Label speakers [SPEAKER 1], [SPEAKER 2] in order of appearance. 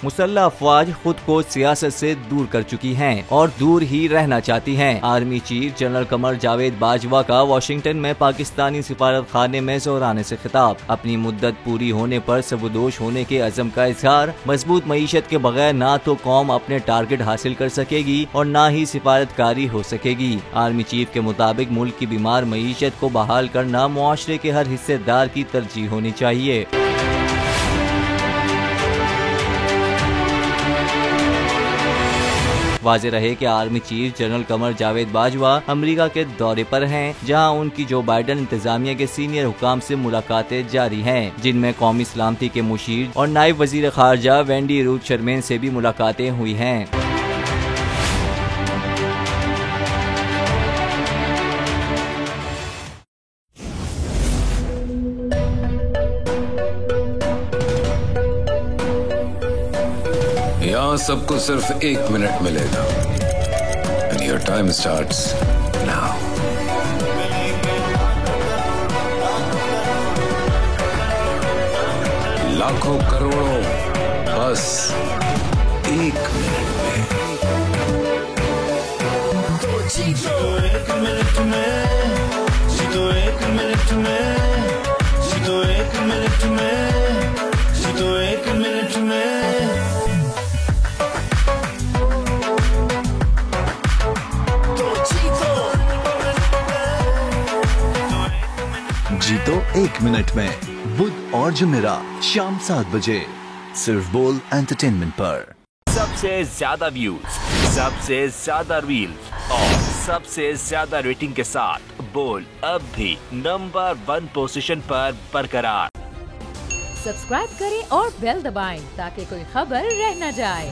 [SPEAKER 1] मुसल्लह अफवाज खुद को सियासत से दूर कर चुकी हैं और दूर ही रहना चाहती हैं। Army chief general Qamar Javed Bajwa का वाशिंगटन में पाकिस्तानी सिफारत खाने में जोराने से खिताब। अपनी मुद्दत पूरी होने पर सबदोश होने के अज़म का इजहार। मजबूत मईशत के बगैर ना तो कौम अपने टारगेट हासिल कर सकेगी और ना ही सिफारतकारी हो सकेगी। आर्मी चीफ के मुताबिक मुल्क की बीमार मईशत को बहाल करना मुआशरे के हर हिस्सेदार की तरजीह होनी चाहिए। वाज़ेह रहे कि army chief general Qamar Javed Bajwa America के दौरे पर हैं, जहां उनकी जो बाइडेन इंतजामिया के सीनियर हुकाम से मुलाकातें जारी हैं, जिनमें कौमी सलामती के मुशीर और नायब वजीर खारजा वेंडी रूथ शर्मेन से भी मुलाकातें हुई हैं।
[SPEAKER 2] यहाँ सबको सिर्फ 1 मिनट मिलेगा। And your time starts now. लाखों करोड़ों बस 1 मिनट में।
[SPEAKER 3] जीतो 1 मिनट में, जीतो 1 मिनट में, जीतो 1 मिनट में, जीतो 1 मिनट में।
[SPEAKER 4] जीतो 1 मिनट में, बुध और जुमेरात शाम 7 बजे सिर्फ बोल एंटरटेनमेंट पर।
[SPEAKER 5] सबसे ज्यादा व्यूज, सबसे ज्यादा रील्स और सबसे ज्यादा रेटिंग के साथ बोल अब भी नंबर 1 पोजीशन पर बरकरार।
[SPEAKER 6] सब्सक्राइब करें और बेल दबाएं ताकि कोई खबर रह न जाए।